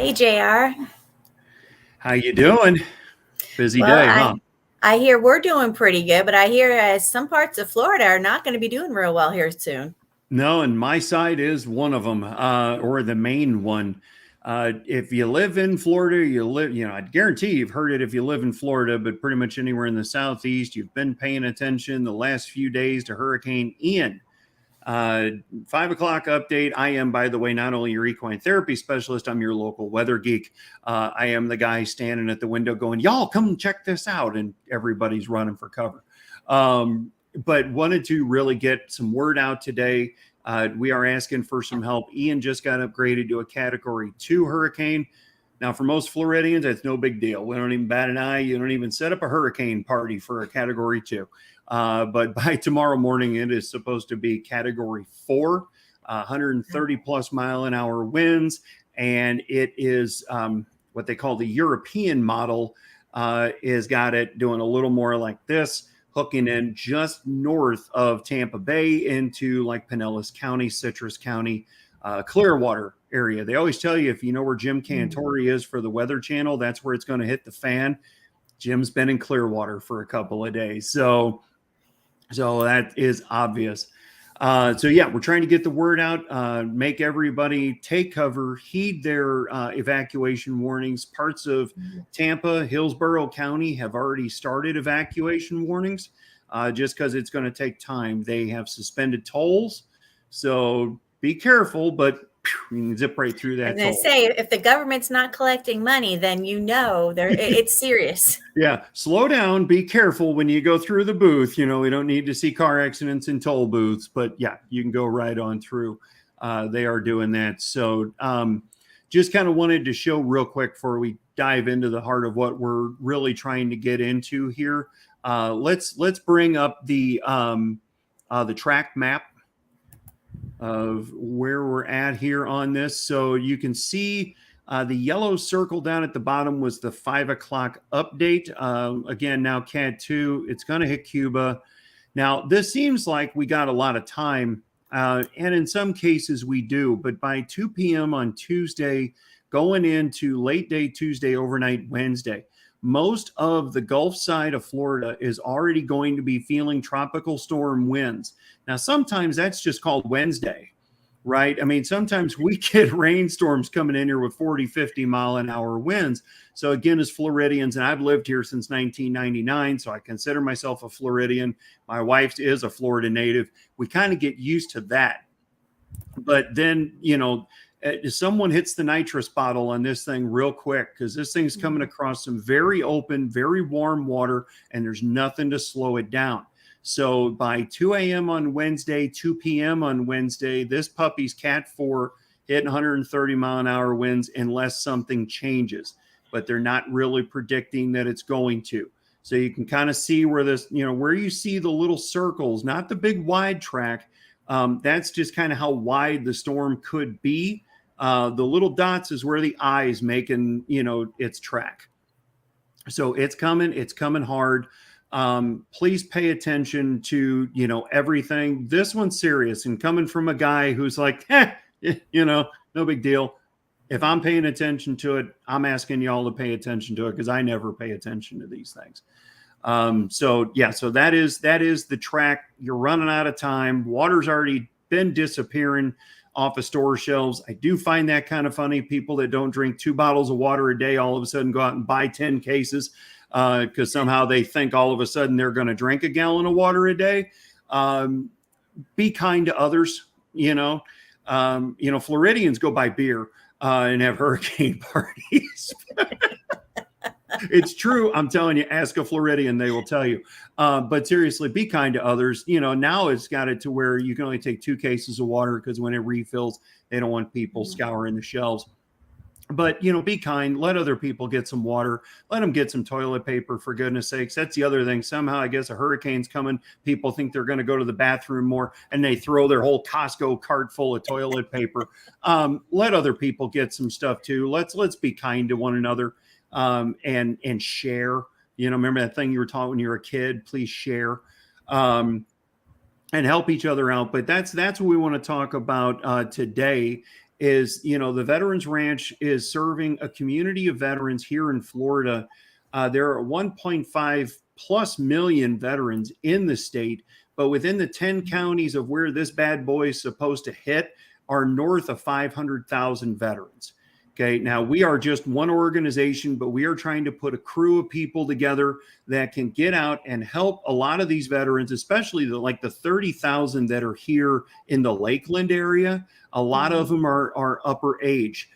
Hey, JR. How you doing? Busy Well, day, huh? I hear we're doing pretty good, but I hear some parts of Florida are not going to be doing real well here soon. No, and my side is one of them, or the main one. If you live in Florida, I guarantee you've heard it if you live in Florida, but pretty much anywhere in the Southeast, you've been paying attention the last few days to Hurricane Ian. Uh, 5 o'clock update. I am, by the way, not only your equine therapy specialist, I'm your local weather geek. I am the guy standing at the window going, y'all come check this out. And everybody's running for cover. But wanted to really get some word out today. We are asking for some help. Ian just got upgraded to a Category 2 hurricane. Now, for most Floridians, that's no big deal. We don't even bat an eye. You don't even set up a hurricane party for a Category 2. But by tomorrow morning, it is supposed to be Category 4, 130 plus mile an hour winds. And it is what they call the European model, is got it doing a little more like this, hooking in just north of Tampa Bay into like Pinellas County, Citrus County, Clearwater area. They always tell you, if you know where Jim Cantori is for the Weather Channel, that's where it's going to hit the fan. Jim's been in Clearwater for a couple of days. So that is obvious. So yeah, we're trying to get the word out, make everybody take cover, heed their evacuation warnings. Parts of Tampa, Hillsborough County have already started evacuation warnings, just because it's going to take time. They have suspended tolls, so be careful, but you can zip right through that. And they say if the government's not collecting money, then it's serious. Yeah, slow down, be careful when you go through the booth. We don't need to see car accidents in toll booths, but yeah, you can go right on through. They are doing that. So just kind of wanted to show real quick before we dive into the heart of what we're really trying to get into here. Let's bring up the track map of where we're at here on this. So you can see the yellow circle down at the bottom was the 5 o'clock update. Again, now Cat 2, it's going to hit Cuba. Now, this seems like we got a lot of time, and in some cases we do, but by 2 p.m. on Tuesday, going into late day Tuesday, overnight Wednesday, most of the Gulf side of Florida is already going to be feeling tropical storm winds. Now, sometimes that's just called Wednesday, right? I mean, sometimes we get rainstorms coming in here with 40, 50 mile an hour winds. So again, as Floridians, and I've lived here since 1999, so I consider myself a Floridian. My wife is a Florida native. We kind of get used to that. But then, someone hits the nitrous bottle on this thing real quick, because this thing's coming across some very open, very warm water, and there's nothing to slow it down. So by 2 a.m. on Wednesday, 2 p.m. on Wednesday, this puppy's Cat 4 hitting 130 mile an hour winds unless something changes. But they're not really predicting that it's going to. So you can kind of see where this, where you see the little circles, not the big wide track. That's just kind of how wide the storm could be. The little dots is where the eye is making, its track. So it's coming hard. Please pay attention to, everything. This one's serious, and coming from a guy who's like, no big deal. If I'm paying attention to it, I'm asking y'all to pay attention to it, because I never pay attention to these things. So that is the track. You're running out of time. Water's already been disappearing off of store shelves. I do find that kind of funny. People that don't drink 2 bottles of water a day all of a sudden go out and buy 10 cases because somehow they think all of a sudden they're going to drink a gallon of water a day. Be kind to others. Floridians go buy beer and have hurricane parties. It's true. I'm telling you, ask a Floridian, they will tell you. But seriously, be kind to others. Now it's got it to where you can only take 2 cases of water, because when it refills, they don't want people scouring the shelves. But, be kind. Let other people get some water. Let them get some toilet paper, for goodness sakes. That's the other thing. Somehow, I guess a hurricane's coming. People think they're going to go to the bathroom more, and they throw their whole Costco cart full of toilet paper. Let other people get some stuff too. Let's be kind to one another. And share, remember that thing you were taught when you were a kid, please share, and help each other out. But that's what we want to talk about today. is, the Veterans Ranch is serving a community of veterans here in Florida. There are 1.5 plus million veterans in the state, but within the 10 counties of where this bad boy is supposed to hit are north of 500,000 veterans. Okay, now we are just one organization, but we are trying to put a crew of people together that can get out and help a lot of these veterans, especially the 30,000 that are here in the Lakeland area. A lot of them are upper age.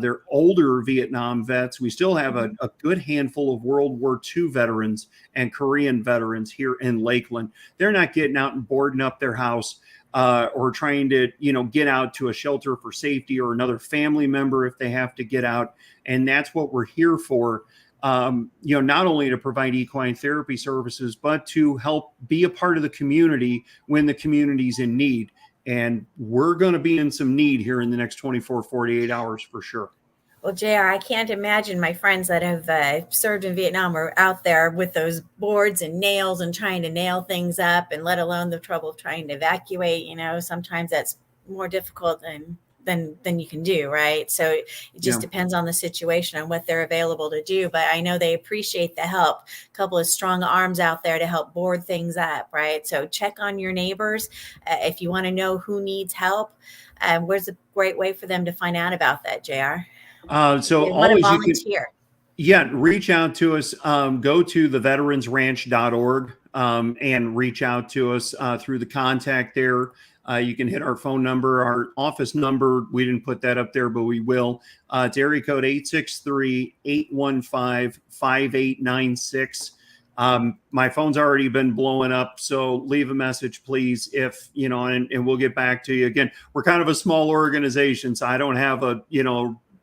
They're older Vietnam vets. We still have a good handful of World War II veterans and Korean veterans here in Lakeland. They're not getting out and boarding up their house or trying to, get out to a shelter for safety or another family member if they have to get out. And that's what we're here for, not only to provide equine therapy services, but to help be a part of the community when the community's in need. And we're going to be in some need here in the next 24, 48 hours for sure. Well, JR, I can't imagine my friends that have served in Vietnam are out there with those boards and nails and trying to nail things up, and let alone the trouble of trying to evacuate. Sometimes that's more difficult than you can do, right? So it just depends on the situation and what they're available to do. But I know they appreciate the help. A couple of strong arms out there to help board things up, right? So check on your neighbors. If you want to know who needs help, where's a great way for them to find out about that, JR? So always volunteer. Reach out to us. Go to theveteransranch.org and reach out to us through the contact there. You can hit our phone number, our office number. We didn't put that up there, but we will. It's area code 863-815-5896. My phone's already been blowing up, so leave a message, please, if, and we'll get back to you. Again, we're kind of a small organization, so I don't have a,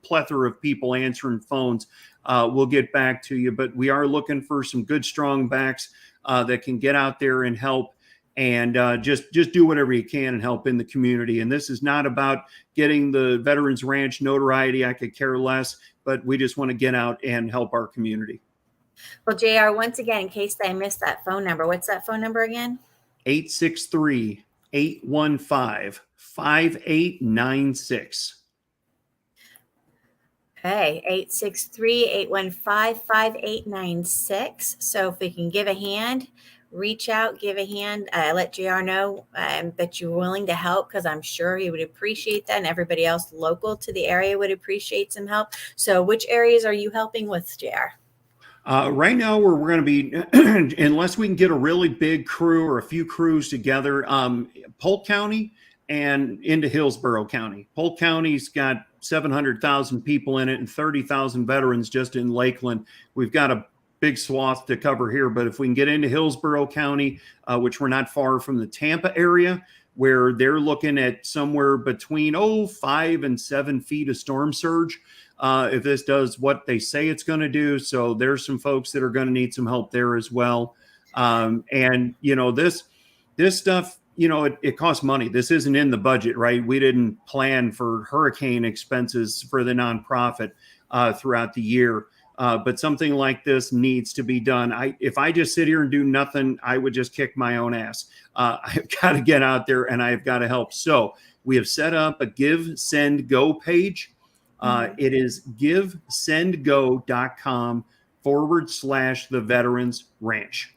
plethora of people answering phones. We'll get back to you, but we are looking for some good, strong backs that can get out there and help. And just do whatever you can and help in the community. And this is not about getting the Veterans Ranch notoriety. I could care less, but we just want to get out and help our community. Well, JR, once again, in case I missed that phone number, what's that phone number again? 863-815-5896. Okay, 863-815-5896. So if we can give a hand, reach out, give a hand, let JR know that you're willing to help, because I'm sure he would appreciate that, and everybody else local to the area would appreciate some help. So which areas are you helping with, JR? Right now, we're going to be, unless we can get a really big crew or a few crews together, Polk County and into Hillsborough County. Polk County's got 700,000 people in it and 30,000 veterans just in Lakeland. We've got a big swath to cover here, but if we can get into Hillsborough County, which we're not far from the Tampa area, where they're looking at somewhere between 5 and 7 feet of storm surge, if this does what they say it's going to do. So there's some folks that are going to need some help there as well. And this stuff, it costs money. This isn't in the budget, right? We didn't plan for hurricane expenses for the nonprofit throughout the year. But something like this needs to be done. If I just sit here and do nothing, I would just kick my own ass. I've got to get out there and I've got to help. So we have set up a Give, Send, Go page. It is givesendgo.com/the Veterans Ranch.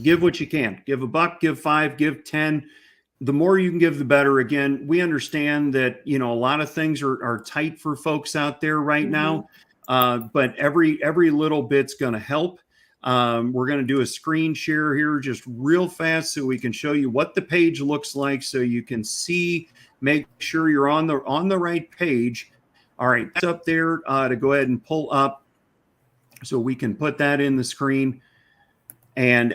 Give what you can. Give $1, give $5, give 10. The more you can give, the better. Again, we understand that, a lot of things are tight for folks out there right now. But every little bit's going to help. We're going to do a screen share here just real fast so we can show you what the page looks like, so you can see, make sure you're on the right page. All right, that's up there to go ahead and pull up so we can put that in the screen. And,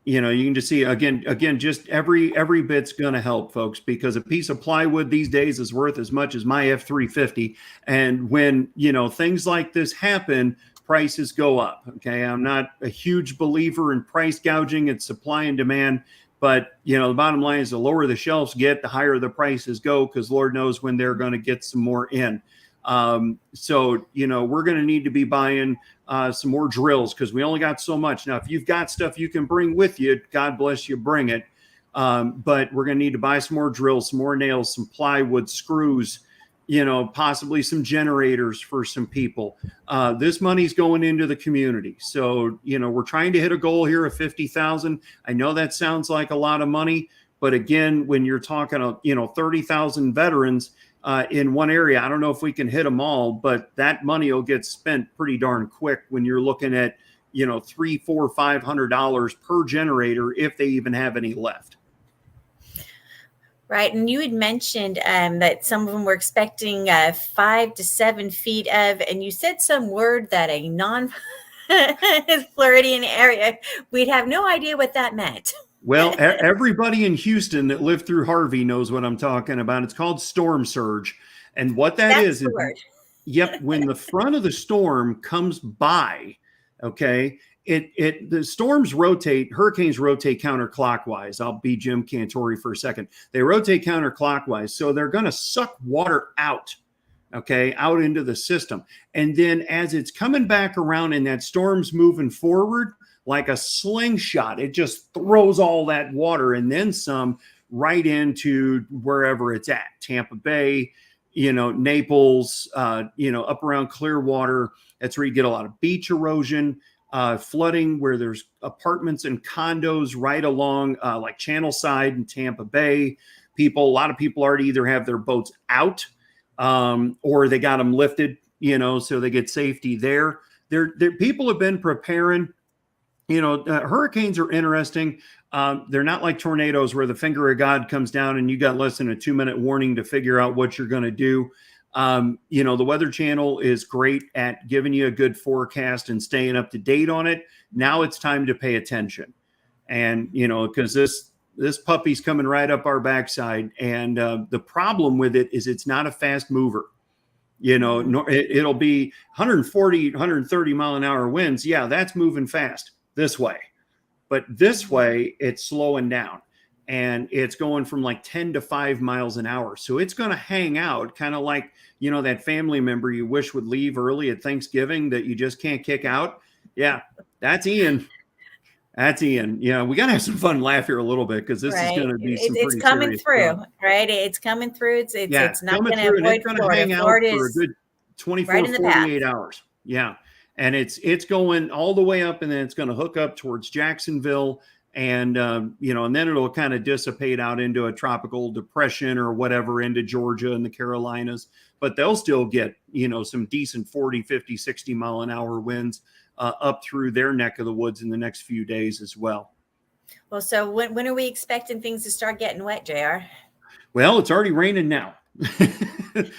you can just see again, just every bit's going to help, folks, because a piece of plywood these days is worth as much as my F-350. And when, things like this happen, prices go up. Okay. I'm not a huge believer in price gouging. It's supply and demand. But, the bottom line is the lower the shelves get, the higher the prices go, because Lord knows when they're going to get some more in. So, we're going to need to be buying some more drills, because we only got so much. Now, if you've got stuff you can bring with you, God bless you, bring it. But we're going to need to buy some more drills, some more nails, some plywood, screws, possibly some generators for some people. This money's going into the community. So, we're trying to hit a goal here of 50,000. I know that sounds like a lot of money, but again, when you're talking, 30,000 veterans in one area, I don't know if we can hit them all, but that money will get spent pretty darn quick when you're looking at, $300, $400, $500 per generator, if they even have any left. Right. And you had mentioned that some of them were expecting 5 to 7 feet of, and you said some word that a non-Floridian area, we'd have no idea what that meant. Well, everybody in Houston that lived through Harvey knows what I'm talking about. It's called storm surge. And what That's the word. Yep, when the front of the storm comes by, okay, the storms rotate, hurricanes rotate counterclockwise. I'll be Jim Cantori for a second. They rotate counterclockwise, so they're going to suck water out, okay, out into the system. And then as it's coming back around and that storm's moving forward like a slingshot, it just throws all that water and then some right into wherever it's at, Tampa Bay, Naples, up around Clearwater. That's where you get a lot of beach erosion. Flooding where there's apartments and condos right along like Channel Side and Tampa Bay. A lot of people already either have their boats out or they got them lifted, so they get safety there. People have been preparing. Hurricanes are interesting. They're not like tornadoes where the finger of God comes down and you got less than a 2-minute warning to figure out what you're going to do. The Weather Channel is great at giving you a good forecast and staying up to date on it. Now it's time to pay attention. And, because this puppy's coming right up our backside. And the problem with it is it's not a fast mover. It'll be 140, 130 mile an hour winds. Yeah, that's moving fast this way. But this way, it's slowing down. And it's going from like 10 to 5 miles an hour. So it's going to hang out kind of like, that family member you wish would leave early at Thanksgiving that you just can't kick out. Yeah, that's Ian. That's Ian. We got to have some fun and laugh here a little bit because this is going to be it's coming through, stuff. Right? It's coming through. It's not going to avoid Florida. Hang out for a good 24, 48 hours. Yeah. And it's going all the way up and then it's going to hook up towards Jacksonville. And, and then it'll kind of dissipate out into a tropical depression or whatever into Georgia and the Carolinas. But they'll still get, some decent 40, 50, 60 mile an hour winds up through their neck of the woods in the next few days as well. Well, so when are we expecting things to start getting wet, JR? Well, it's already raining now.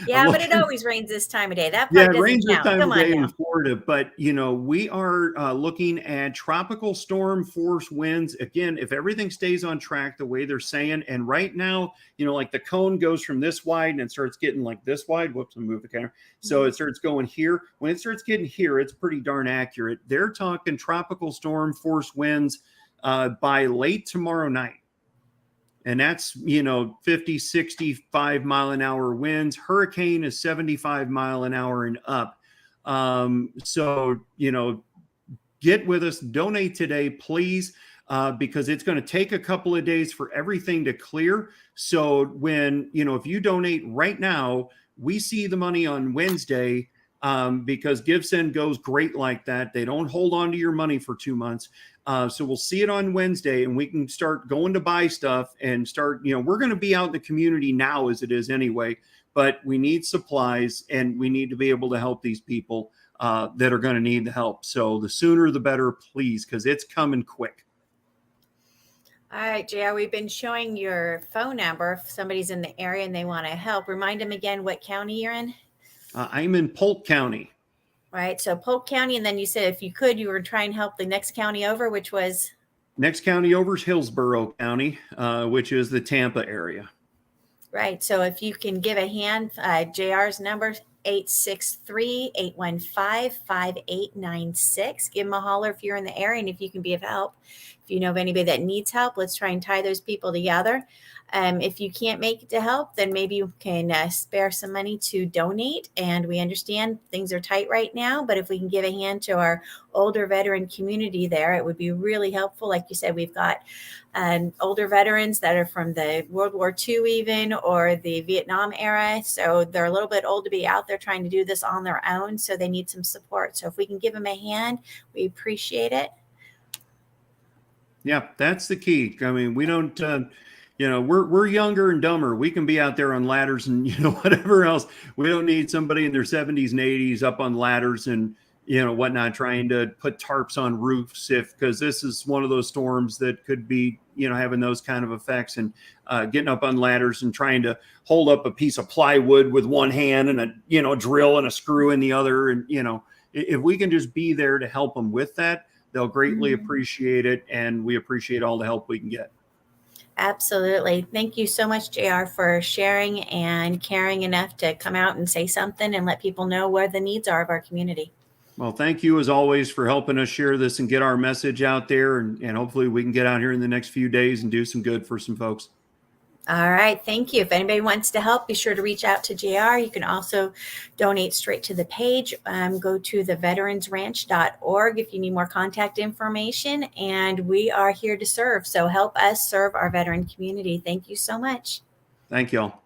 Yeah, but it always rains this time of day. That part it rains this time of day in Florida. But we are looking at tropical storm force winds again. If everything stays on track the way they're saying, and right now, like the cone goes from this wide and it starts getting like this wide. Whoops, I moved the camera. So it starts going here. When it starts getting here, it's pretty darn accurate. They're talking tropical storm force winds by late tomorrow night. And that's, 50, 65 mile an hour winds. Hurricane is 75 mile an hour and up. So, get with us, donate today, please, because it's going to take a couple of days for everything to clear. So when, if you donate right now, we see the money on Wednesday because GiveSend goes great like that. They don't hold on to your money for 2 months. So we'll see it on Wednesday and we can start going to buy stuff and start, we're going to be out in the community now as it is anyway, but we need supplies and we need to be able to help these people that are going to need the help. So the sooner the better, please, because it's coming quick. All right, JR, we've been showing your phone number. If somebody's in the area and they want to help, remind them again what county you're in. I'm in Polk County. Right. So Polk County. And then you said, if you could, you were trying to help the next county over, which was? Next county over is Hillsborough County, which is the Tampa area. Right. So if you can give a hand, JR's number, 863-815-5896. Give them a holler if you're in the area and if you can be of help. If you know of anybody that needs help, let's try and tie those people together. If you can't make it to help, then maybe you can spare some money to donate. And we understand things are tight right now, but if we can give a hand to our older veteran community there, it would be really helpful. Like you said, we've got older veterans that are from the World War II even, or the Vietnam era. So they're a little bit old to be out there trying to do this on their own. So they need some support. So if we can give them a hand, we appreciate it. Yeah, that's the key. I mean, we don't, we're younger and dumber. We can be out there on ladders and, whatever else. We don't need somebody in their 70s and 80s up on ladders and, whatnot, trying to put tarps on roofs because this is one of those storms that could be, having those kind of effects, and getting up on ladders and trying to hold up a piece of plywood with one hand and a, drill and a screw in the other. And, if we can just be there to help them with that, they'll greatly appreciate it, and we appreciate all the help we can get. Absolutely. Thank you so much, JR, for sharing and caring enough to come out and say something and let people know where the needs are of our community. Well, thank you as always for helping us share this and get our message out there, and hopefully we can get out here in the next few days and do some good for some folks. All right. Thank you. If anybody wants to help, be sure to reach out to JR. You can also donate straight to the page. Go to theveteransranch.org if you need more contact information. And we are here to serve. So help us serve our veteran community. Thank you so much. Thank you all.